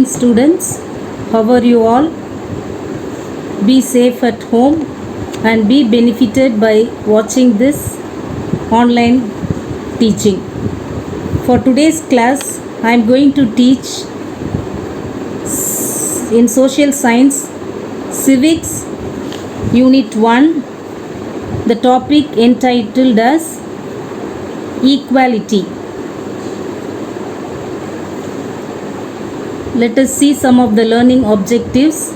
students. How are you all? Be safe at home and be benefited by watching this online teaching. For today's class, I am going to teach in Social Science, Civics, Unit 1, the topic entitled as Equality. Let us see some of the learning objectives.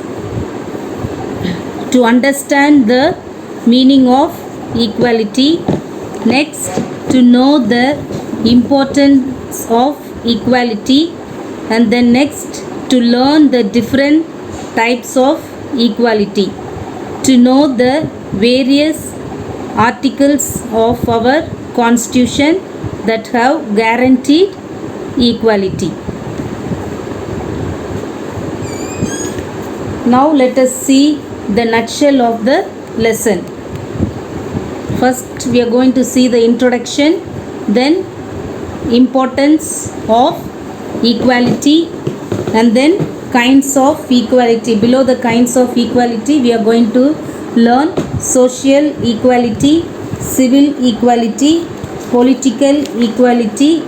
To understand the meaning of equality. Next, to know the importance of equality. And then next, to learn the different types of equality. To know the various articles of our Constitution that have guaranteed equality. Now let us see the nutshell of the lesson. First we are going to see the introduction, then importance of equality, and then kinds of equality. Below the kinds of equality we are going to learn social equality, civil equality, political equality,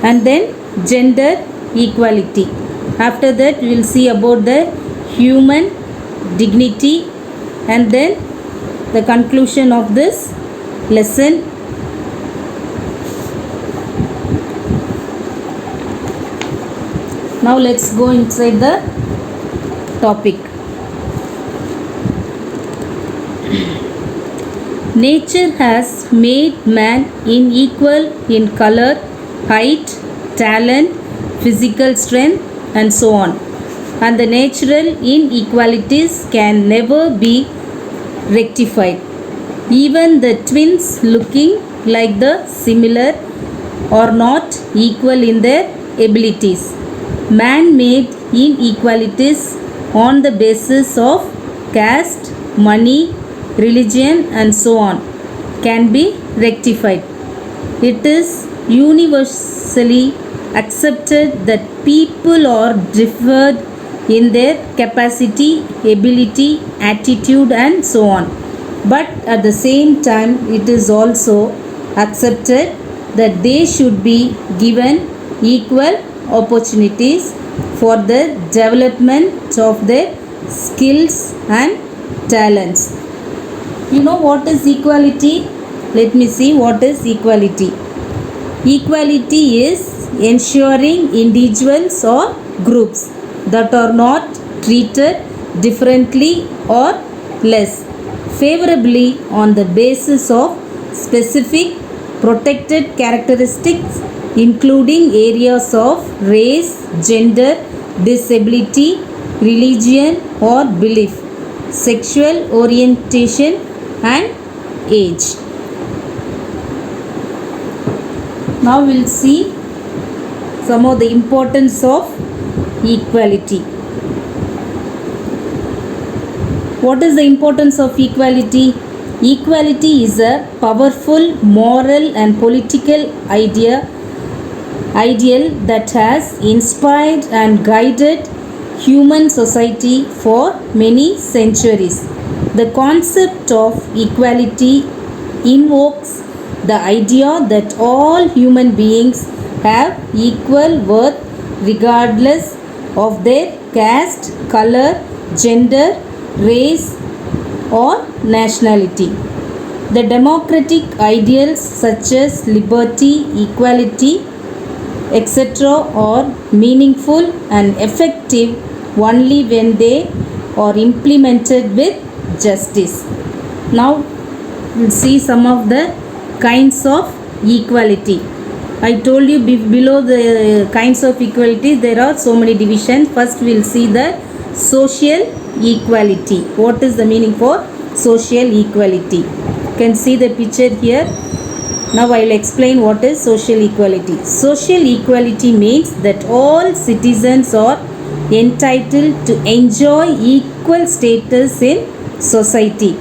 and then gender equality. After that we will see about the human dignity, and then the conclusion of this lesson. Now let's go inside the topic. Nature has made man equal in color, height, talent, physical strength, and so on. And the natural inequalities can never be rectified. Even the twins looking like the similar are not equal in their abilities. Man-made inequalities on the basis of caste, money, religion, and so on can be rectified. It is universally accepted that people are differed in their capacity, ability, attitude, and so on. But at the same time, it is also accepted that they should be given equal opportunities for the development of their skills and talents. You know what is equality? Let me see what is equality. Equality is ensuring individuals or groups that are not treated differently or less favorably on the basis of specific protected characteristics, including areas of race, gender, disability, religion or belief, sexual orientation, and age. Now we'll see some of the importance of equality. What is the importance of equality? Equality is a powerful moral and political ideal that has inspired and guided human society for many centuries. The concept of equality invokes the idea that all human beings have equal worth regardless of their caste, color, gender, race, or nationality. The democratic ideals such as liberty, equality, etc. are meaningful and effective only when they are implemented with justice. Now we'll see some of the kinds of equality. I told you below the kinds of equality there are so many divisions. First we will see the social equality. What is the meaning for social equality? You can see the picture here. Now I will explain what is social equality. Social equality means that all citizens are entitled to enjoy equal status in society.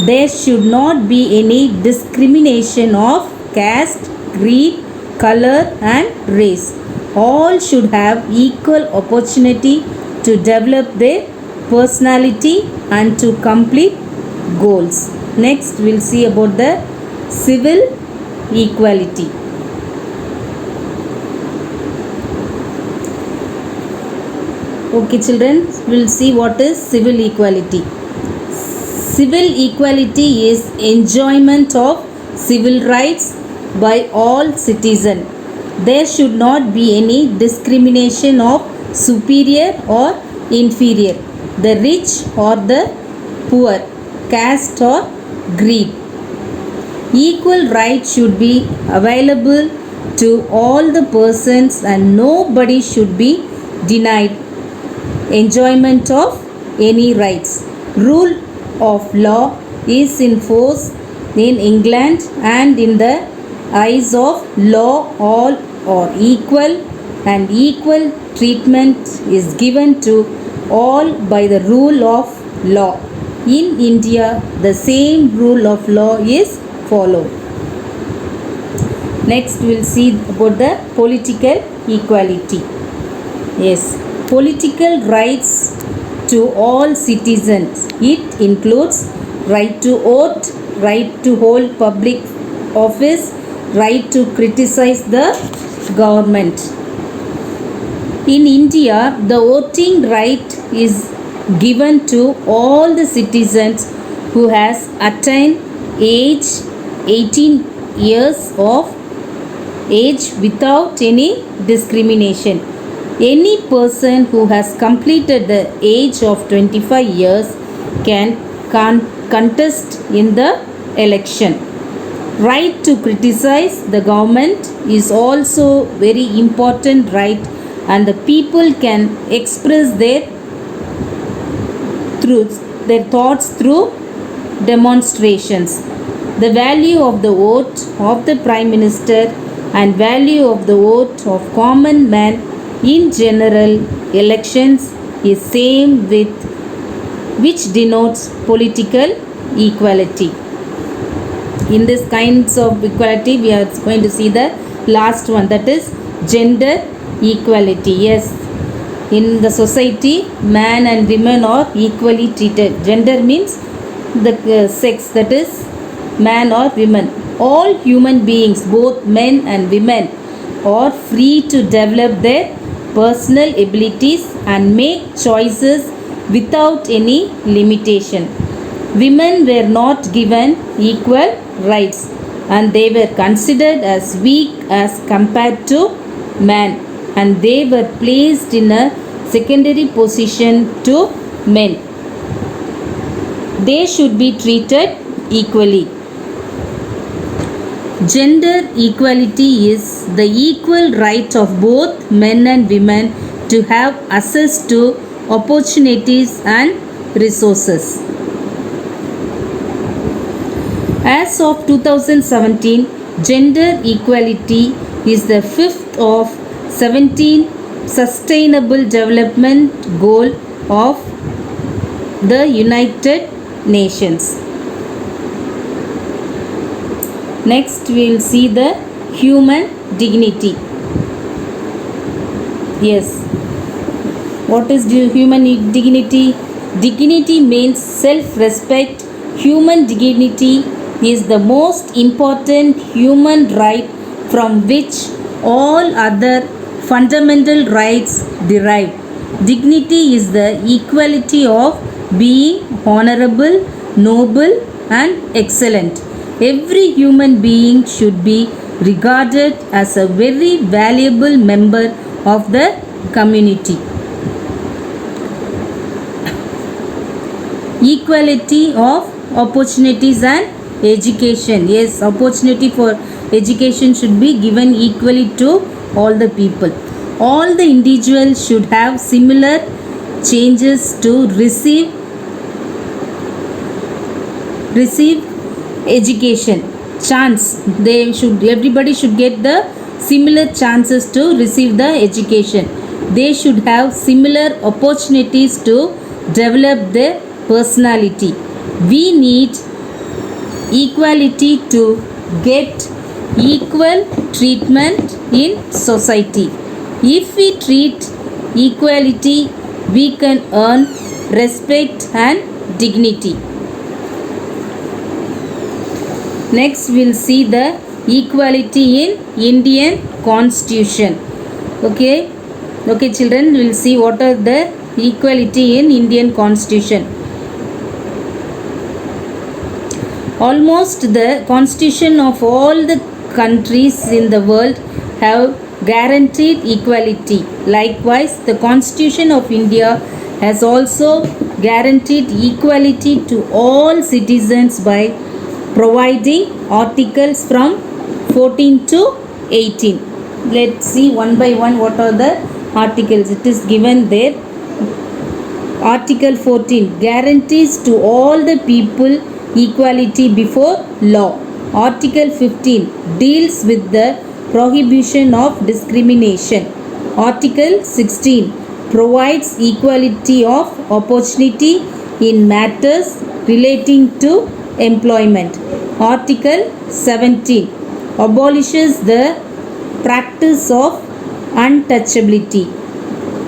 There should not be any discrimination of caste, creed, color and race. All should have equal opportunity to develop their personality and to complete goals. Next, we'll see about the civil equality. Okay, children, we'll see what is civil equality. Civil equality is enjoyment of civil rights by all citizens. There should not be any discrimination of superior or inferior, the rich or the poor, caste or creed. Equal rights should be available to all the persons and nobody should be denied enjoyment of any rights. Rule of law is in force in England, and in the eyes of law all are equal, and equal treatment is given to all by the rule of law. In India, the same rule of law is followed. Next, we'll see about the political equality. Yes, political rights to all citizens. It includes right to vote, right to hold public office, right to criticize the government. In India, the voting right is given to all the citizens who has attained age 18 years of age without any discrimination. Any person who has completed the age of 25 years can contest in the election. Right to criticize the government is also very important right, and the people can express their thoughts through demonstrations. The value of the vote of the Prime Minister and value of the vote of common man in general elections is same, with which denotes political equality. In this kinds of equality, we are going to see the last one, that is gender equality. Yes, in the society, man and women are equally treated. Gender means the sex, that is man or women. All human beings, both men and women, are free to develop their personal abilities and make choices without any limitation. Women were not given equal rights, and they were considered as weak as compared to men, and they were placed in a secondary position to men. They should be treated equally. Gender equality is the equal right of both men and women to have access to opportunities and resources. As of 2017, gender equality is the fifth of 17 Sustainable Development Goal of the United Nations. Next, we will see the human dignity. Yes, what is human dignity? Dignity means self-respect. Human dignity is the most important human right from which all other fundamental rights derive. Dignity is the equality of being honorable, noble, and excellent. Every human being should be regarded as a very valuable member of the community. Equality of opportunities and education. Yes, opportunity for education should be given equally to all the people. All the individuals should have similar chances to receive education. Everybody should get the similar chances to receive the education. They should have similar opportunities to develop their personality. We need equality to get equal treatment in society. If we treat equality, we can earn respect and dignity. Next, we'll see the equality in Indian Constitution. Okay, children, we'll see what are the equality in Indian Constitution. Almost the constitution of all the countries in the world have guaranteed equality. Likewise, the Constitution of India has also guaranteed equality to all citizens by providing articles from 14 to 18. Let's see one by one what are the articles. It is given there. Article 14 guarantees to all the people equality before law. Article 15 deals with the prohibition of discrimination. Article 16 provides equality of opportunity in matters relating to employment. Article 17 abolishes the practice of untouchability.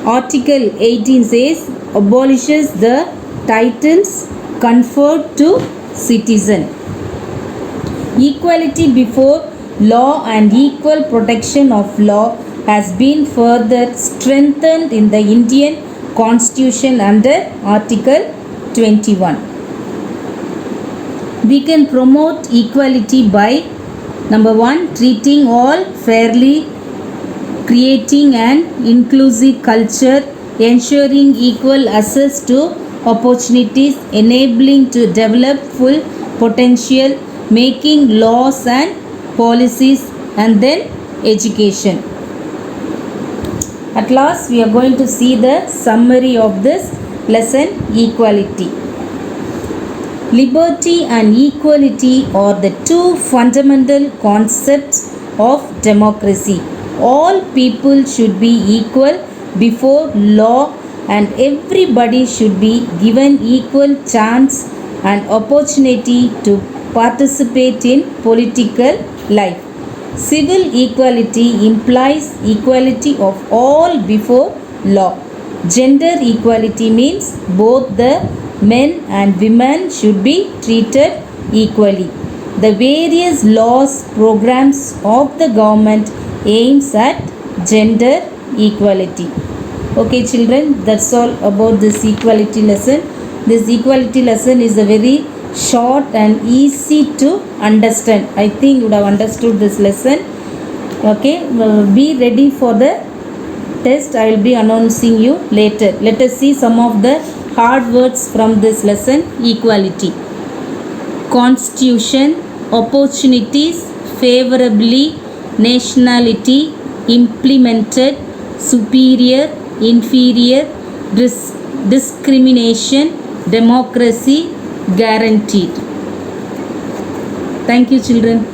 Article 18 says abolishes the titles conferred to citizen. Equality before law and equal protection of law has been further strengthened in the Indian Constitution under Article 21. We can promote equality by number 1, treating all fairly, creating an inclusive culture, ensuring equal access to opportunities, enabling to develop full potential, making laws and policies, and then education. At last, we are going to see the summary of this lesson, equality. Liberty and equality are the two fundamental concepts of democracy. All people should be equal before law and everybody should be given equal chance and opportunity to participate in political life. Civil equality implies equality of all before law. Gender equality means both the men and women should be treated equally. The various laws, programs of the government aims at gender equality. Okay children, that's all about this equality lesson. This equality lesson is a very short and easy to understand. I think you would have understood this lesson. Okay, be ready for the test. I will be announcing you later. Let us see some of the hard words from this lesson. Equality. Constitution, opportunities, favorably, nationality, implemented, superior, inferior, discrimination, democracy, guaranteed. Thank you children.